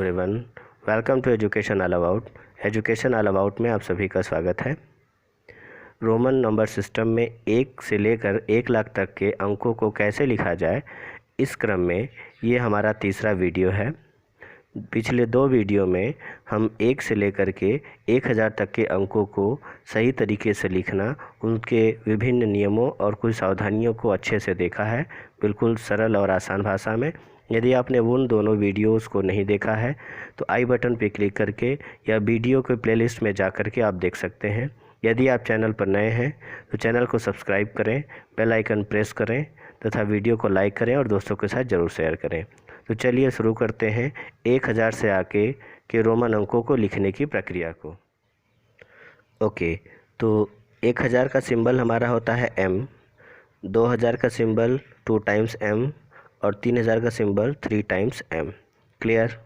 Everyone, welcome to education all about. Education all about में आप सभी का स्वागत है। रोमन नंबर सिस्टम में 1 से लेकर 1 लाख तक के अंकों को कैसे लिखा जाए, इस क्रम में ये हमारा तीसरा वीडियो है। पिछले 2 वीडियो में हम 1 से लेकर के 1000 तक के अंकों को सही तरीके से लिखना, उनके विभिन्न नियमों और कुछ सावधानियों को अच्छे से देखा है, बिल्कुल सरल और आसान भाषा में। यदि आपने उन दोनों वीडियोस को नहीं देखा है तो आई बटन पर क्लिक करके या वीडियो के प्लेलिस्ट में जा कर के आप देख सकते हैं। यदि आप चैनल पर नए हैं तो चैनल को सब्सक्राइब करें, बेल आइकन प्रेस करें तथा वीडियो को लाइक करें और दोस्तों के साथ ज़रूर शेयर करें। तो चलिए शुरू करते हैं 1000 से आगे के रोमन अंकों को लिखने की प्रक्रिया को। ओके, तो 1000 का सिंबल हमारा होता है M, 2000 का सिंबल 2 टाइम्स M और 3000 का सिंबल 3 टाइम्स M। क्लियर?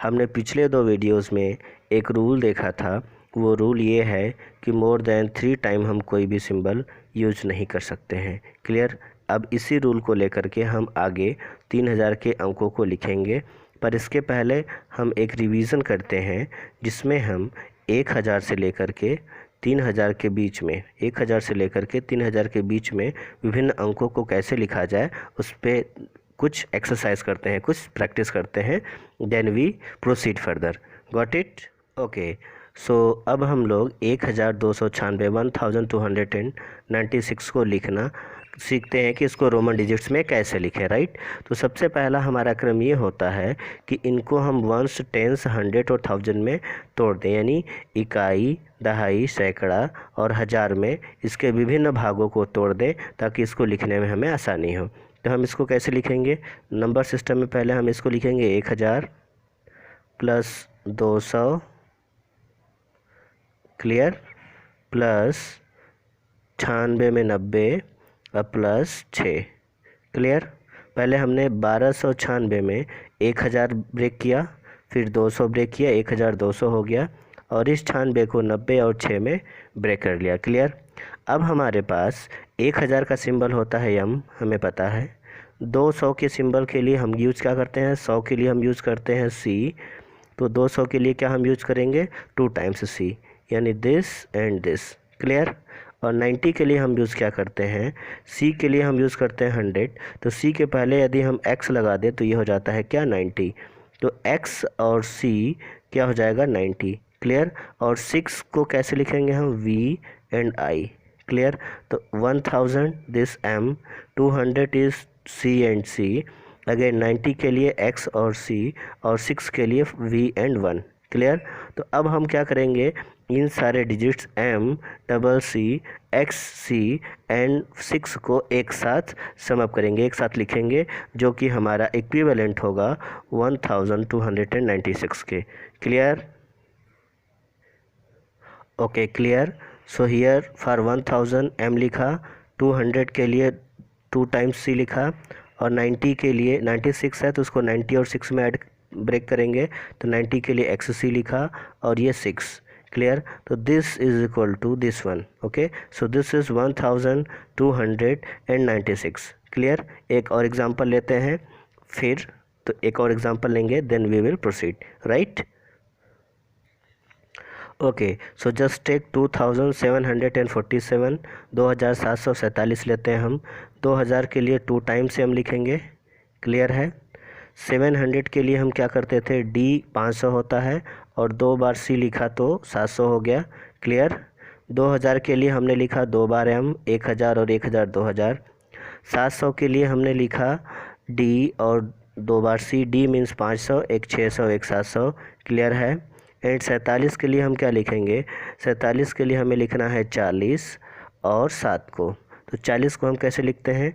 हमने पिछले 2 वीडियोस में एक रूल देखा था। वो रूल ये है कि मोर देन 3 टाइम हम कोई भी सिंबल यूज नहीं कर सकते हैं। क्लियर? अब इसी रूल को लेकर के हम आगे 3000 के अंकों को लिखेंगे, पर इसके पहले हम एक रिवीजन करते हैं जिसमें हम 1000 से लेकर के 3000 के बीच में 1000 से लेकर के 3000 के बीच में विभिन्न अंकों को कैसे लिखा जाए उस पर कुछ एक्सरसाइज करते हैं, कुछ प्रैक्टिस करते हैं। Then we proceed further. Got it? Okay, so अब हम लोग 1296 को लिखना सीखते हैं कि इसको रोमन डिजिट्स में कैसे लिखें। राइट? तो सबसे पहला हमारा क्रम ये होता है कि इनको हम वंस, टेंस, 100 और 1000 में तोड़ दें, यानी इकाई, दहाई, सैकड़ा और हज़ार में इसके विभिन्न भागों को तोड़ दें ताकि इसको लिखने में हमें आसानी हो। तो हम इसको कैसे लिखेंगे? नंबर सिस्टम में पहले हम इसको लिखेंगे 1000 प्लस 200, क्लियर, प्लस 96 में 90 और प्लस 6। क्लियर? पहले हमने 1296 में 1000 ब्रेक किया, फिर 200 ब्रेक किया, 1200 हो गया और इस 96 को 90 और 6 में ब्रेक कर लिया। क्लियर? अब हमारे पास 1000 का सिंबल होता है M, हमें पता है। 200 के सिंबल के लिए हम यूज़ क्या करते हैं? 100 के लिए हम यूज़ करते हैं C। तो 200 के लिए क्या हम यूज़ करेंगे? 2 टाइम्स C, यानी दिस एंड दिस। क्लियर? और 90 के लिए हम यूज़ क्या करते हैं? C के लिए हम यूज़ करते हैं 100। तो C के पहले यदि हम X लगा दें तो ये हो जाता है क्या? 90। तो X और C क्या हो जाएगा? 90। क्लियर? और 6 को कैसे लिखेंगे हम? V and I। क्लियर? तो 1000 this M, 200 is C and C, again 90 के लिए X और C और 6 के लिए V एंड 1। क्लियर? तो अब हम क्या करेंगे? इन सारे digits M, double C, X, C and 6 को एक साथ सम अप करेंगे, एक साथ लिखेंगे, जो कि हमारा इक्विवेलेंट होगा 1296 के। Clear? Okay, clear. So here for 1000 M लिखा, 200 के लिए 2 टाइम्स C लिखा और 90 के लिए 96 है तो उसको 90 और 6 में ऐड ब्रेक करेंगे तो 90 के लिए XC लिखा और ये 6। क्लियर? तो this is equal to this one. Okay, so this is 1296। Clear? एक और एग्जांपल लेते हैं, फिर तो एक और एग्जांपल लेंगे, then we will proceed. Right? Okay, so just take 2747, 2747 लेते हैं हम। 2000 के लिए 2 टाइम्स हम लिखेंगे। क्लियर है? 700 के लिए हम क्या करते थे? D 500 होता है और 2 बार C लिखा तो 700 हो गया। क्लियर? 2000 के लिए हमने लिखा 2 बार M, 1000 और 1000 2000। 700 के लिए हमने लिखा D और 2 बार C, D मीन्स 500, एक 600, एक 700। क्लियर है? एंड 47 के लिए हम क्या लिखेंगे? 47 के लिए हमें लिखना है 40 और 7 को। तो 40 को हम कैसे लिखते हैं?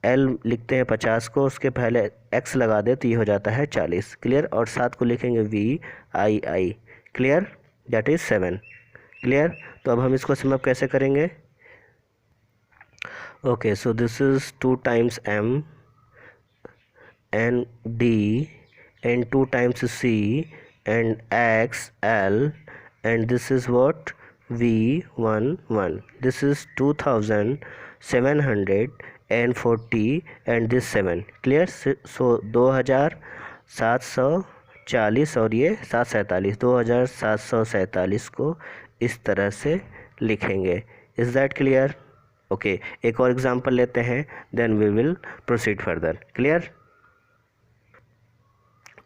L लिखते हैं 50 को, उसके पहले X लगा दे तो ये हो जाता है 40। क्लियर? और 7 को लिखेंगे VII। Clear? That is 7। Clear? तो अब हम इसको सम अप कैसे करेंगे? Okay, so this is 2 times M and D and 2 times C and X, L, and this is what? V11. This is 2740 and this 7. Clear? So 2740 40 और ये 747, 2747 को इस तरह से लिखेंगे। Is that clear? ओके, एक और एग्जांपल लेते हैं, then we will proceed further. Clear?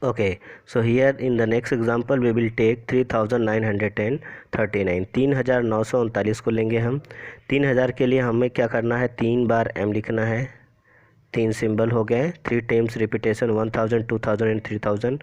Okay, so here in the next example we will take 3939, 3939 को लेंगे हम। 3000 के लिए हमें क्या करना है, 3 बार m लिखना है। 3 सिंबल हो गए, 3 टाइम्स रिपीटेशन, 1000, 2000 एंड 3000।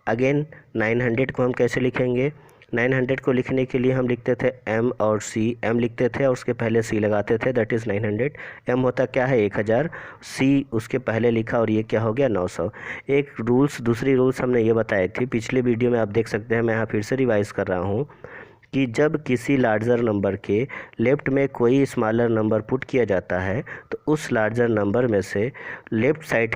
अगेन 900 को हम कैसे लिखेंगे? 900 को लिखने के लिए हम लिखते थे m और c, m लिखते थे और उसके पहले c लगाते थे, दैट इज़ 900। m होता क्या है 1000, c उसके पहले लिखा और ये क्या हो गया 900। एक दूसरी रूल्स हमने ये बताई थी पिछले वीडियो में, आप देख सकते हैं, मैं यहाँ फिर से रिवाइज कर रहा हूँ कि जब किसी लार्जर नंबर के लेफ़्ट में कोई स्मॉलर नंबर पुट किया जाता है तो उस लार्जर नंबर में से लेफ़्ट साइड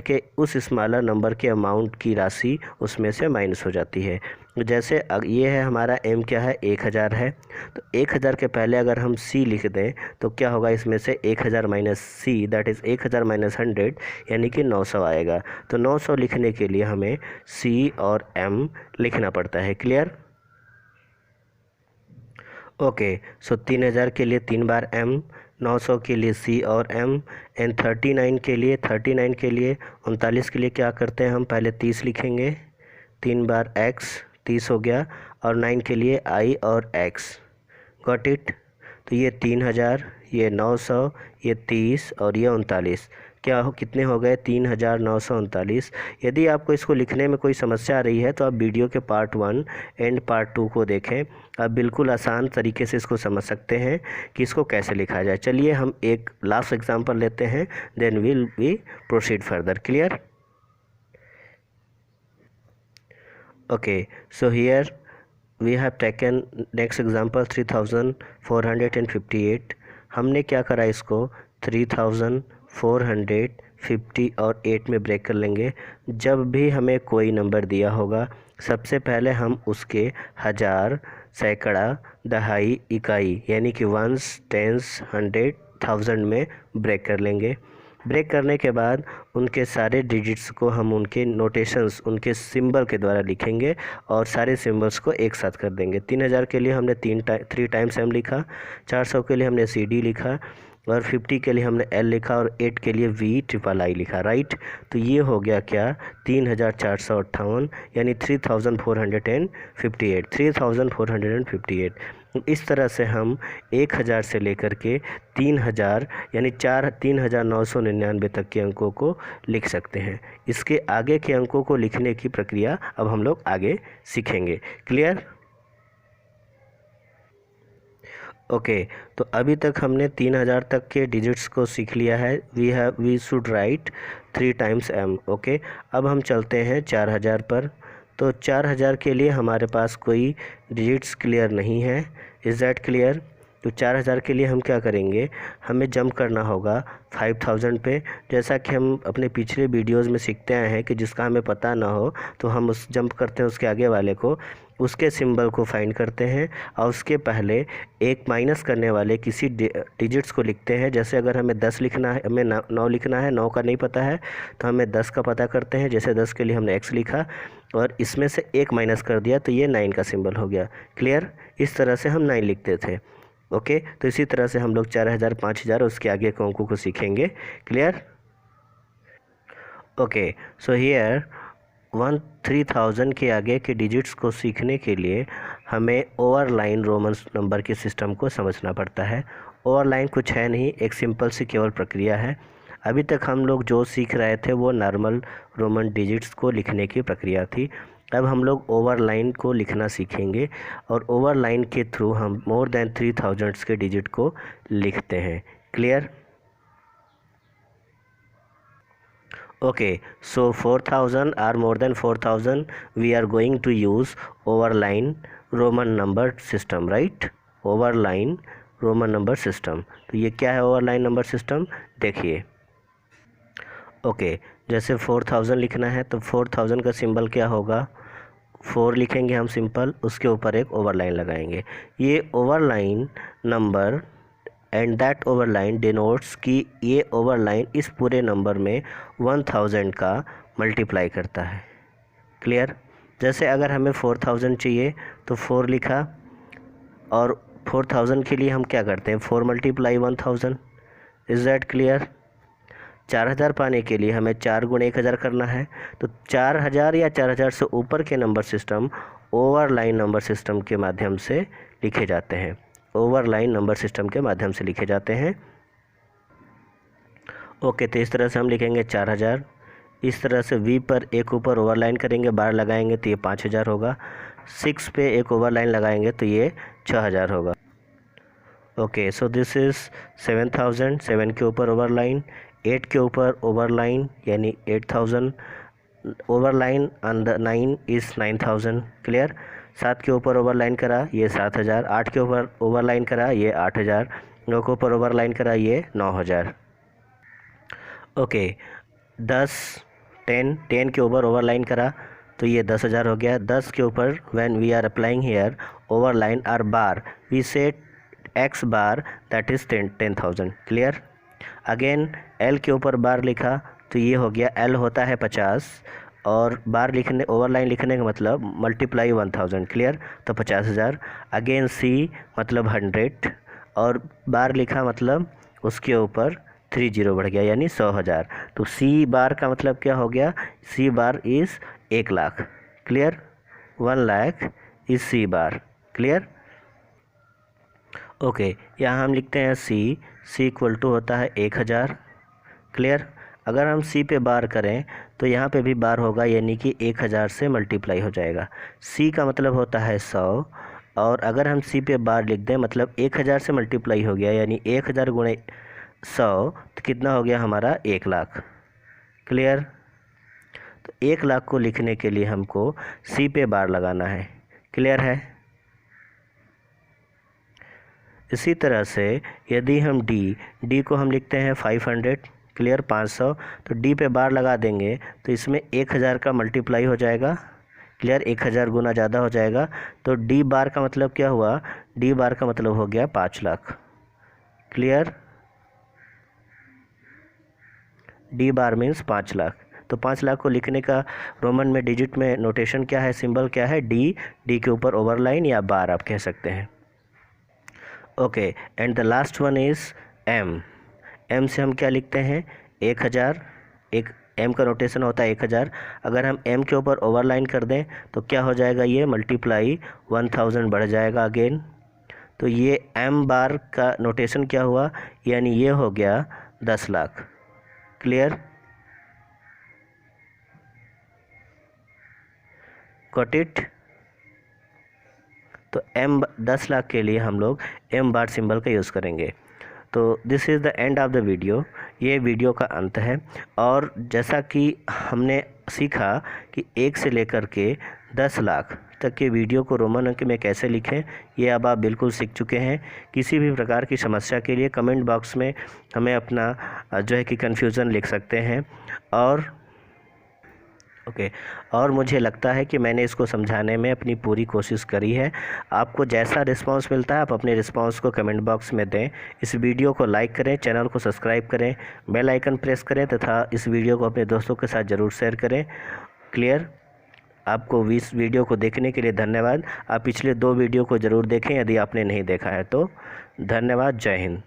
के उस स्मॉलर नंबर के अमाउंट की राशि उसमें से माइनस हो जाती है। जैसे ये है हमारा m क्या है 1000 है, तो 1000 के पहले अगर हम c लिख दें तो क्या होगा, इसमें से 1000 minus c, that is 1000 minus 100, यानी कि 900 आएगा। तो 900 लिखने के लिए हमें c और m लिखना पड़ता है। क्लियर? ओके, सो 3000 के लिए 3 बार m, 900 के लिए c और m, एंड 39 के लिए 39 के लिए क्या करते हैं हम, पहले 30 लिखेंगे, 3 बार x, 30 हो गया, और 9 के लिए i और x। Got it? तो ये 3000, ये 900, ये 30 और ये 39, क्या हो, कितने हो गए, 3939। यदि आपको इसको लिखने में कोई समस्या आ रही है तो आप वीडियो के पार्ट 1 एंड पार्ट 2 को देखें, आप बिल्कुल आसान तरीके से इसको समझ सकते हैं कि इसको कैसे लिखा जाए। चलिए हम एक लास्ट एग्जांपल लेते हैं, then will we proceed further. Clear? Okay, so here we have taken next example 3458। हमने क्या करा, इसको 3450 और 8 में ब्रेक कर लेंगे। जब भी हमें कोई नंबर दिया होगा सबसे पहले हम उसके हज़ार, सैकड़ा, दहाई, इकाई यानी कि वंस, टेंस, 100, 1000 में ब्रेक कर लेंगे। ब्रेक करने के बाद उनके सारे डिजिट्स को हम उनके नोटेशंस, उनके सिंबल के द्वारा लिखेंगे और सारे सिंबल्स को एक साथ कर देंगे। 3000 के लिए हमने 3 टाइम्स m लिखा, 400 के लिए हमने CD लिखा, और 50 के लिए हमने L लिखा, और 8 के लिए VIII लिखा। राइट? तो ये हो गया क्या, 3458, यानी 3458। इस तरह से हम 1000 से लेकर के 3000 यानी 3999 तक के अंकों को लिख सकते हैं। इसके आगे के अंकों को लिखने की प्रक्रिया अब हम लोग आगे सीखेंगे। क्लियर? ओके, तो अभी तक हमने 3000 तक के डिजिट्स को सीख लिया है। We should write 3 times m। Okay, अब हम चलते हैं 4000 पर। तो 4000 के लिए हमारे पास कोई डिजिट्स क्लियर नहीं है। Is that clear? तो 4000 के लिए हम क्या करेंगे, हमें जंप करना होगा 5000 पे। जैसा कि हम अपने पिछले वीडियोस में सीखते आए हैं कि जिसका हमें पता ना हो तो हम उस जंप करते हैं उसके आगे वाले को, उसके सिंबल को फाइंड करते हैं और उसके पहले एक माइनस करने वाले किसी डिजिट्स को लिखते हैं। जैसे अगर हमें 10 लिखना है, हमें 9 लिखना है, 9 का नहीं पता है तो हमें 10 का पता करते हैं। जैसे 10 के लिए हमने x लिखा और इसमें से एक माइनस कर दिया तो ये 9 का सिंबल हो गया। क्लियर? इस तरह से हम 9 लिखते थे। ओके, तो इसी तरह से हम लोग 4000, 5000 उसके आगे के अंकों को सीखेंगे। क्लियर? ओके, सो हियर 3000 के आगे के डिजिट्स को सीखने के लिए हमें ओवरलाइन रोमन नंबर के सिस्टम को समझना पड़ता है। ओवरलाइन कुछ है नहीं, एक सिंपल सी केवल प्रक्रिया है। अभी तक हम लोग जो सीख रहे थे वो नॉर्मल रोमन डिजिट्स को लिखने की प्रक्रिया थी। अब हम लोग ओवरलाइन को लिखना सीखेंगे और ओवरलाइन के थ्रू हम मोर देन 3000 के डिजिट को लिखते हैं। Clear? Okay, so 4000 or more than 4000 we are going to use overline Roman number system, right? Overline Roman number system। तो ये क्या है overline number system? देखिए, ओके, जैसे 4000 लिखना है तो 4000 का सिंबल क्या होगा, 4 लिखेंगे हम सिंपल, उसके ऊपर एक ओवरलाइन लगाएंगे। ये overline number and that overline denotes कि ये ओवरलाइन इस पूरे नंबर में 1000 का मल्टीप्लाई करता है। क्लियर। जैसे अगर हमें 4000 चाहिए तो 4 लिखा, और 4000 के लिए हम क्या करते हैं, 4 × 1000। Is that clear. 4000 पाने के लिए हमें 4 × 1000 करना है। तो 4000 या 4000 से ऊपर के number system overline number system के माध्यम से लिखे जाते हैं। ओवरलाइन नंबर सिस्टम के माध्यम से लिखे जाते हैं। ओके, तो इस तरह से हम लिखेंगे 4000। इस तरह से V पर एक ऊपर ओवरलाइन करेंगे, बार लगाएंगे तो ये 5000 होगा। 6 पे एक ओवरलाइन लगाएंगे तो ये 6000 होगा। ओके, सो दिस इज़ 7000, 7 के ऊपर ओवरलाइन, 8 के ऊपर ओवरलाइन यानी 8000, overline on the 9 is 9000। Clear. 7 के ऊपर ओवरलाइन करा ये 7000, 8 के ऊपर ओवरलाइन करा ये 8000, 9 के ऊपर ओवरलाइन करा ये 9000। ओके, 10, 10 के ऊपर ओवरलाइन करा तो ये 10,000 हो गया। 10 के ऊपर when we are applying here overline और bar we set x bar that is 10,000। Clear. Again L के ऊपर बार लिखा तो ये हो गया, L होता है 50 और बार लिखने ओवरलाइन लिखने का मतलब मल्टीप्लाई 1000। क्लियर। तो 50,000। अगेन C मतलब 100 और बार लिखा मतलब उसके ऊपर 30 बढ़ गया यानी 100,000। तो C बार का मतलब क्या हो गया, C bar is 1 lakh. Clear. 1 lakh is C bar. Clear. Okay, यहाँ हम लिखते हैं C इक्वल टू होता है 1000। क्लियर। अगर हम C पे बार करें तो यहाँ पे भी बार होगा यानी कि 1000 से मल्टीप्लाई हो जाएगा। C का मतलब होता है 100 और अगर हम C पे बार लिख दें मतलब 1000 से मल्टीप्लाई हो गया यानी 1000 × 100 तो कितना हो गया हमारा, 1 लाख। क्लियर। तो 1 लाख को लिखने के लिए हमको C पे बार लगाना है। क्लियर है। इसी तरह से यदि हम D को हम लिखते हैं 500। क्लियर। 500 तो D पे बार लगा देंगे तो इसमें 1000 का मल्टीप्लाई हो जाएगा। क्लियर। 1000 गुना ज़्यादा हो जाएगा तो D बार का मतलब क्या हुआ, D बार का मतलब हो गया 5 लाख। क्लियर। D बार मीन्स 5 लाख। तो 5 लाख को लिखने का रोमन में डिजिट में नोटेशन क्या है, सिंबल क्या है, D के ऊपर ओवरलाइन या बार आप कह सकते हैं। Okay, and the last one is M से हम क्या लिखते हैं, 1000। एक M का नोटेशन होता है 1000। अगर हम M के ऊपर ओवरलाइन कर दें तो क्या हो जाएगा, ये मल्टीप्लाई 1000 बढ़ जाएगा अगेन। तो ये M बार का नोटेशन क्या हुआ, यानी ये हो गया 10 लाख। क्लियर। Got it. तो M 10 लाख के लिए हम लोग M बार सिंबल का यूज़ करेंगे। तो this is the end of the video. ये वीडियो का अंत है। और जैसा कि हमने सीखा कि 1 से लेकर के 10 लाख तक के वीडियो को रोमन अंक में कैसे लिखें, ये अब आप बिल्कुल सीख चुके हैं। किसी भी प्रकार की समस्या के लिए कमेंट बॉक्स में हमें अपना जो है कि कन्फ्यूज़न लिख सकते हैं। और मुझे लगता है कि मैंने इसको समझाने में अपनी पूरी कोशिश करी है। आपको जैसा रिस्पांस मिलता है आप अपने रिस्पांस को कमेंट बॉक्स में दें। इस वीडियो को लाइक करें, चैनल को सब्सक्राइब करें, बेल आइकन प्रेस करें तथा इस वीडियो को अपने दोस्तों के साथ ज़रूर शेयर करें। क्लियर। आपको इस वीडियो को देखने के लिए धन्यवाद। आप पिछले 2 वीडियो को ज़रूर देखें यदि आपने नहीं देखा है तो। धन्यवाद। जय हिंद।